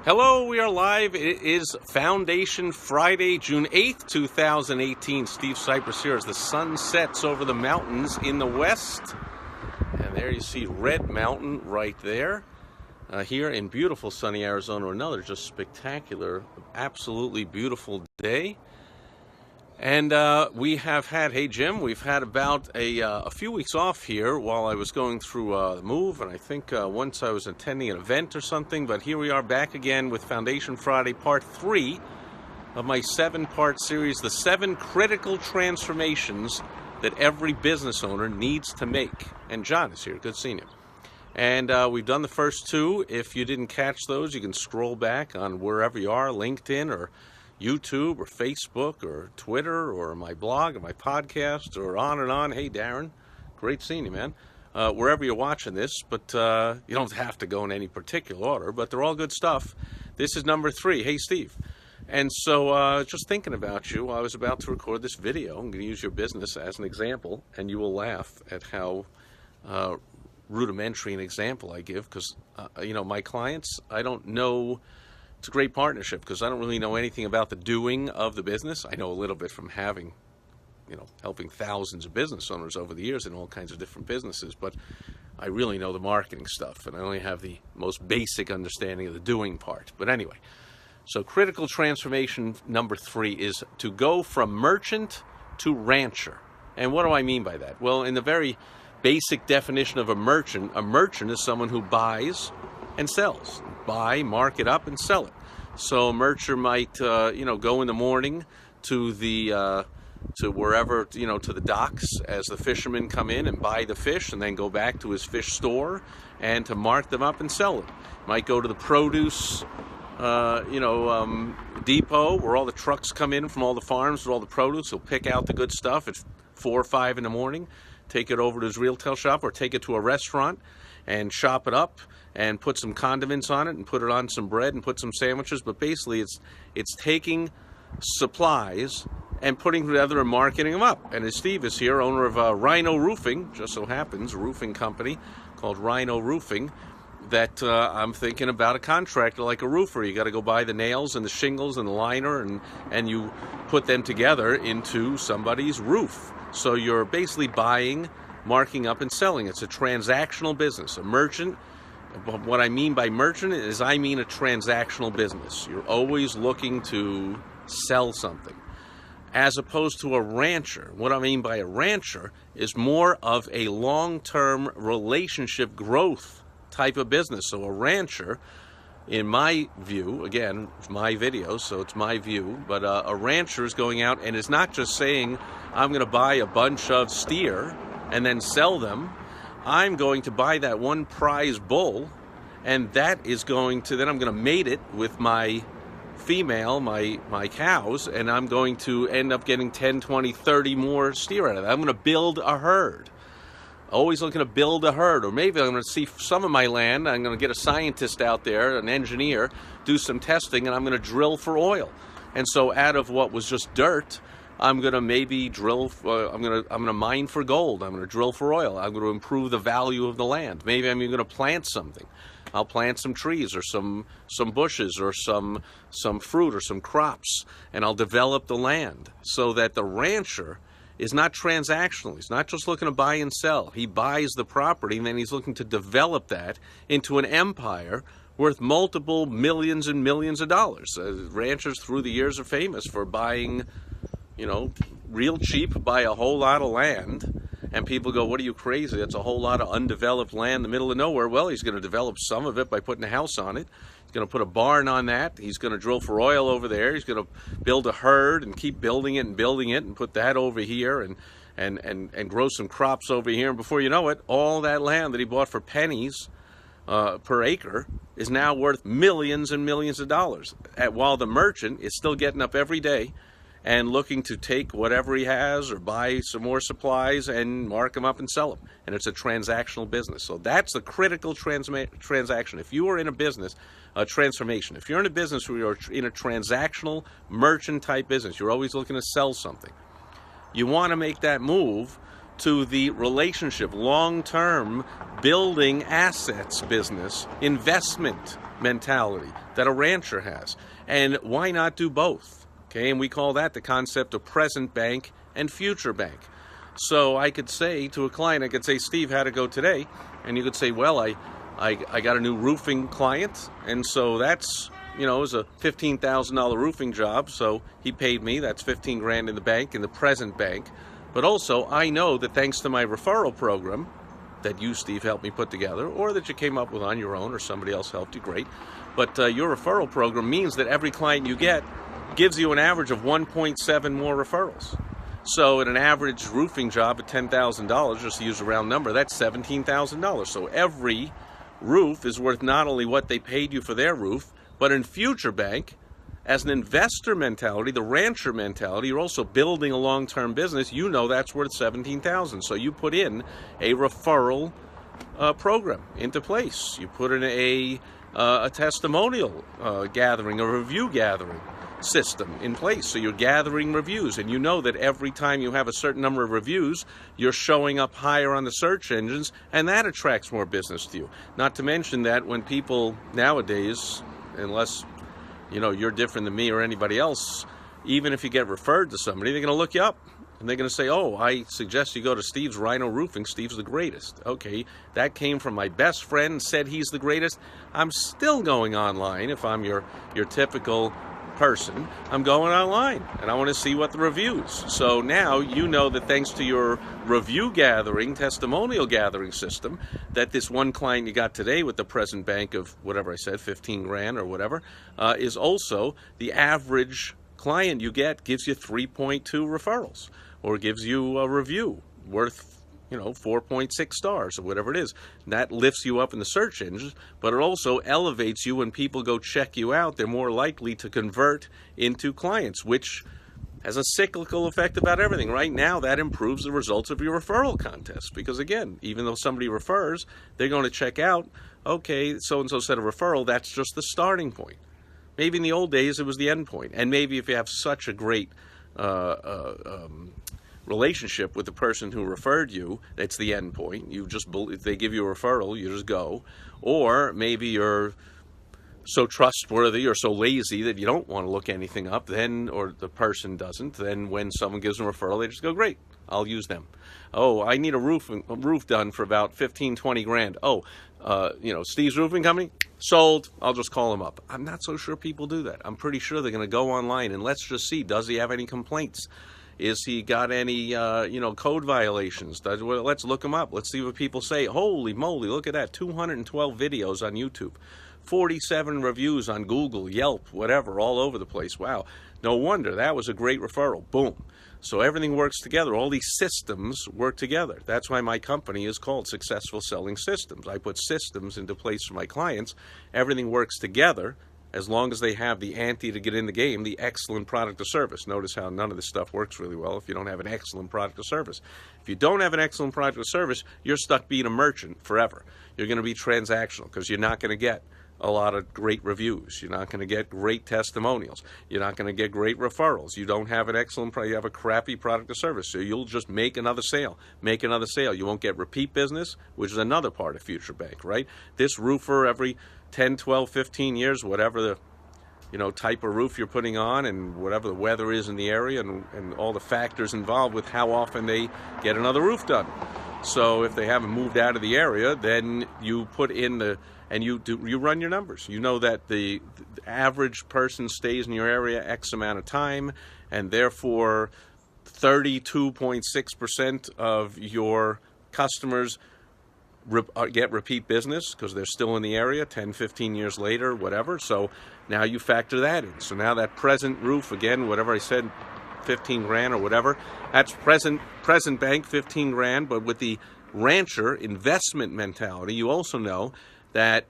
Hello, we are live. It is Foundation Friday, June 8th, 2018. Steve Sipress here as the sun sets over the mountains in the west. And there you see Red Mountain right there. Here in beautiful sunny Arizona, another just spectacular, absolutely beautiful day. And we have had, hey Jim, we've had about a few weeks off here while I was going through the move, and I think once I was attending an event or something, but here we are back again with Foundation Friday, part 3 of my 7-part series, the 7 critical transformations that every business owner needs to make. And John is here, good seeing you. And we've done the first 2. If you didn't catch those, you can scroll back on wherever you are, LinkedIn or YouTube or Facebook or Twitter or my blog or my podcast or on and on. Hey, Darren, great seeing you, man. Wherever you're watching this, but you don't have to go in any particular order, but they're all good stuff. This is number 3. Hey, Steve. And so just thinking about you, I was about to record this video. I'm going to use your business as an example, and you will laugh at how rudimentary an example I give because, my clients, I don't know. It's a great partnership because I don't really know anything about the doing of the business. I know a little bit from having, helping thousands of business owners over the years in all kinds of different businesses, but I really know the marketing stuff, and I only have the most basic understanding of the doing part. But anyway, so critical transformation number 3 is to go from merchant to rancher. And what do I mean by that? Well, in the very basic definition of a merchant is someone who buys and sells. Buy, mark it up, and sell it. So a merchant might, go in the morning to the to wherever, to the docks as the fishermen come in and buy the fish, and then go back to his fish store and to mark them up and sell them. Might go to the produce, depot where all the trucks come in from all the farms with all the produce. He'll pick out the good stuff at 4 or 5 in the morning, take it over to his retail shop, or take it to a restaurant and chop it up and put some condiments on it and put it on some bread and put some sandwiches. But basically it's taking supplies and putting them together and marketing them up. And as Steve is here, owner of Rhino Roofing, just so happens, a roofing company called Rhino Roofing, that I'm thinking about a contractor like a roofer. You got to go buy the nails and the shingles and the liner, and you put them together into somebody's roof. So you're basically buying, marking up, and selling. It's a transactional business. A merchant, what I mean by merchant is I mean a transactional business. You're always looking to sell something. As opposed to a rancher. What I mean by a rancher is more of a long-term relationship growth type of business. So a rancher, in my view, again, it's my video, so it's my view, but a rancher is going out and is not just saying, I'm going to buy a bunch of steer and then sell them. I'm going to buy that one prize bull, and that is going to, then I'm going to mate it with my female, my cows, and I'm going to end up getting 10, 20, 30 more steer out of that. I'm going to build a herd. Always looking to build a herd. Or maybe I'm going to see some of my land, I'm going to get a scientist out there, an engineer, do some testing, and I'm going to drill for oil. And so out of what was just dirt, I'm going to maybe drill, I'm going to mine for gold. I'm going to drill for oil. I'm going to improve the value of the land. Maybe I'm even going to plant something. I'll plant some trees or some bushes or some fruit or some crops, and I'll develop the land so that the rancher is not transactional. He's not just looking to buy and sell. He buys the property, and then he's looking to develop that into an empire worth multiple millions and millions of dollars. Ranchers through the years are famous for buying, real cheap, buy a whole lot of land. And people go, what are you, crazy? That's a whole lot of undeveloped land in the middle of nowhere. Well, he's going to develop some of it by putting a house on it. He's going to put a barn on that. He's going to drill for oil over there. He's going to build a herd and keep building it and put that over here and grow some crops over here. And before you know it, all that land that he bought for pennies per acre is now worth millions and millions of dollars. While the merchant is still getting up every day and looking to take whatever he has or buy some more supplies and mark them up and sell them. And it's a transactional business. So that's the critical transaction. If you are in a business, a transformation. If you're in a business where you're in a transactional merchant type business, you're always looking to sell something. You want to make that move to the relationship, long-term building assets business, investment mentality that a rancher has. And why not do both? Okay, and we call that the concept of present bank and future bank. So I could say to a client, I could say, Steve, how'd it go today? And you could say, well, I got a new roofing client, and so that's, it was a $15,000 roofing job, so he paid me. That's 15 grand in the bank, in the present bank. But also, I know that thanks to my referral program that you, Steve, helped me put together, or that you came up with on your own, or somebody else helped you, great. But your referral program means that every client you get gives you an average of 1.7 more referrals. So at an average roofing job at $10,000, just to use a round number, that's $17,000. So every roof is worth not only what they paid you for their roof, but in future bank, as an investor mentality, the rancher mentality, you're also building a long-term business. You know that's worth $17,000. So you put in a referral program into place. You put in a testimonial gathering, a review gathering system in place. So you're gathering reviews, and you know that every time you have a certain number of reviews, you're showing up higher on the search engines, and that attracts more business to you. Not to mention that when people nowadays, unless you're different than me or anybody else, even if you get referred to somebody, they're going to look you up. And they're going to say, oh, I suggest you go to Steve's Rhino Roofing. Steve's the greatest. Okay, that came from my best friend, said he's the greatest. I'm still going online. If I'm your typical person, I'm going online, and I want to see what the reviews. So now you know that thanks to your review gathering, testimonial gathering system, that this one client you got today with the present bank of whatever I said, 15 grand or whatever, is also the average client you get gives you 3.2 referrals, or gives you a review worth 4.6 stars or whatever it is. And that lifts you up in the search engines, but it also elevates you. When people go check you out, they're more likely to convert into clients, which has a cyclical effect about everything. Right now, that improves the results of your referral contest, because again, even though somebody refers, they're going to check out, okay, so-and-so said a referral, that's just the starting point. Maybe in the old days, it was the end point. And maybe if you have such a great relationship with the person who referred you, it's the end point. If they give you a referral, you just go. Or maybe you're so trustworthy or so lazy that you don't want to look anything up, then, or the person doesn't, then when someone gives them a referral, they just go, great, I'll use them. Oh, I need a roof done for about 15, 20 grand. Oh, Steve's Roofing Company, sold. I'll just call him up. I'm not so sure people do that. I'm pretty sure they're going to go online and let's just see, does he have any complaints? Is he got any, code violations? Well, let's look him up. Let's see what people say. Holy moly, look at that. 212 videos on YouTube. 47 reviews on Google, Yelp, whatever, all over the place. Wow. No wonder. That was a great referral. Boom. So everything works together. All these systems work together. That's why my company is called Successful Selling Systems. I put systems into place for my clients. Everything works together. As long as they have the ante to get in the game, the excellent product or service. Notice how none of this stuff works really well if you don't have an excellent product or service. If you don't have an excellent product or service, you're stuck being a merchant forever. You're going to be transactional because you're not going to get a lot of great reviews. You're not going to get great testimonials. You're not going to get great referrals. You don't have an excellent product. You have a crappy product or service. So you'll just make another sale. Make another sale. You won't get repeat business, which is another part of future bank, right? This roofer every 10, 12, 15 years, whatever the type of roof you're putting on and whatever the weather is in the area and all the factors involved with how often they get another roof done. So if they haven't moved out of the area, then you put in you run your numbers. You know that the average person stays in your area X amount of time, and therefore 32.6% of your customers get repeat business because they're still in the area 10, 15 years later, whatever. So now you factor that in. So now that present roof, again, whatever I said, 15 grand or whatever, that's present bank, 15 grand. But with the rancher investment mentality, you also know that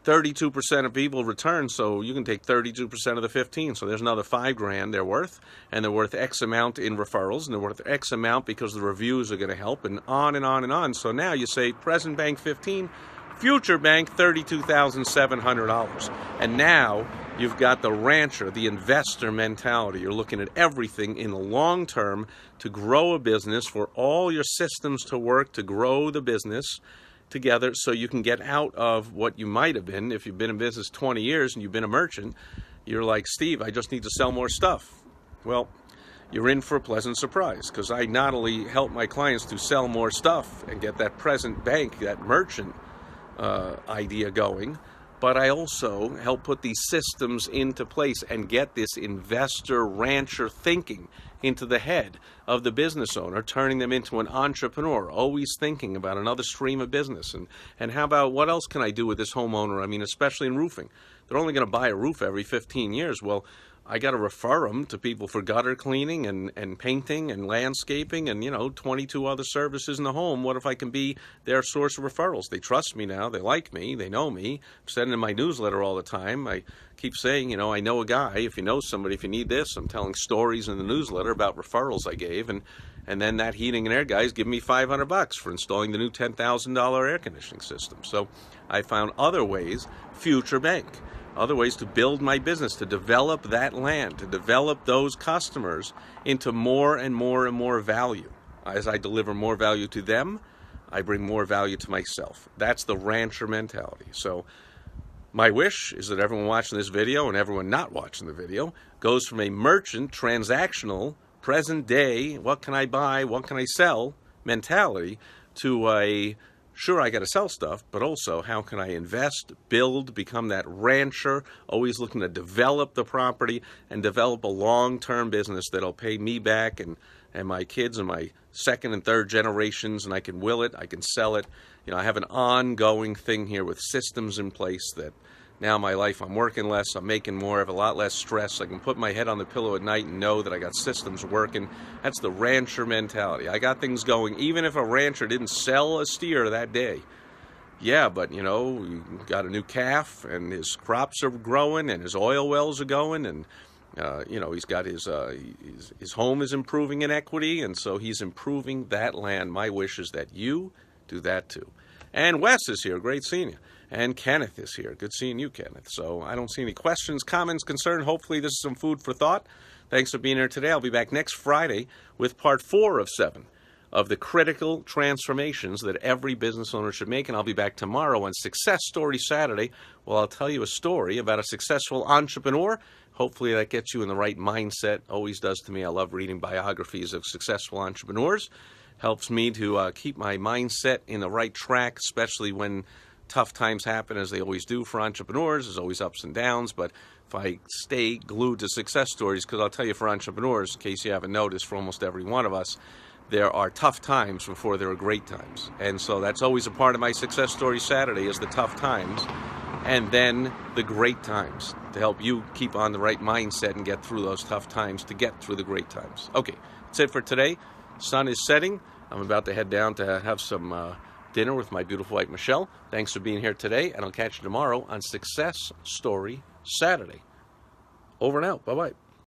32% of people return, so you can take 32% of the 15. So there's another 5 grand they're worth, and they're worth X amount in referrals, and they're worth X amount because the reviews are going to help, and on and on and on. So now you say present bank 15, future bank $32,700. And now You've got the rancher, the investor mentality. You're looking at everything in the long term to grow a business, for all your systems to work to grow the business together so you can get out of what you might have been. If you've been in business 20 years and you've been a merchant, you're like, Steve, I just need to sell more stuff. Well, you're in for a pleasant surprise, because I not only help my clients to sell more stuff and get that present bank, that merchant idea going, but I also help put these systems into place and get this investor rancher thinking into the head of the business owner, turning them into an entrepreneur, always thinking about another stream of business. And how about, what else can I do with this homeowner? I mean, especially in roofing. They're only going to buy a roof every 15 years. Well, I got to refer them to people for gutter cleaning and painting and landscaping and, 22 other services in the home. What if I can be their source of referrals? They trust me now. They like me. They know me. I'm sending in my newsletter all the time. I keep saying, I know a guy. If you know somebody, if you need this, I'm telling stories in the newsletter about referrals I gave. And then that heating and air guy's giving me $500 for installing the new $10,000 air conditioning system. So I found other ways, future bank. Other ways to build my business, to develop that land, to develop those customers into more and more and more value. As I deliver more value to them, I bring more value to myself. That's the rancher mentality. So my wish is that everyone watching this video and everyone not watching the video goes from a merchant, transactional, present day, what can I buy, what can I sell mentality, to a sure, I got to sell stuff, but also how can I invest, build, become that rancher, always looking to develop the property and develop a long-term business that'll pay me back and my kids and my second and third generations, and I can will it, I can sell it. I have an ongoing thing here with systems in place that now my life, I'm working less, I'm making more, I have a lot less stress. I can put my head on the pillow at night and know that I got systems working. That's the rancher mentality. I got things going, even if a rancher didn't sell a steer that day. Yeah, but he got a new calf and his crops are growing and his oil wells are going, and he's got his home is improving in equity, and so he's improving that land. My wish is that you do that too. And Wes is here, great seeing you. And Kenneth is here. Good seeing you, Kenneth. So I don't see any questions, comments, concern. Hopefully this is some food for thought. Thanks for being here today. I'll be back next Friday with part 4 of 7 of the critical transformations that every business owner should make. And I'll be back tomorrow on Success Story Saturday. Well, I'll tell you a story about a successful entrepreneur. Hopefully that gets you in the right mindset. Always does to me. I love reading biographies of successful entrepreneurs. Helps me to keep my mindset in the right track, especially when tough times happen, as they always do for entrepreneurs. There's always ups and downs, but if I stay glued to success stories, because I'll tell you, for entrepreneurs, in case you haven't noticed, for almost every one of us, there are tough times before there are great times. And so that's always a part of my Success Story Saturday, is the tough times and then the great times, to help you keep on the right mindset and get through those tough times to get through the great times. Okay, that's it for today. Sun is setting. I'm about to head down to have some dinner with my beautiful wife, Michelle. Thanks for being here today, and I'll catch you tomorrow on Success Story Saturday. Over and out. Bye-bye.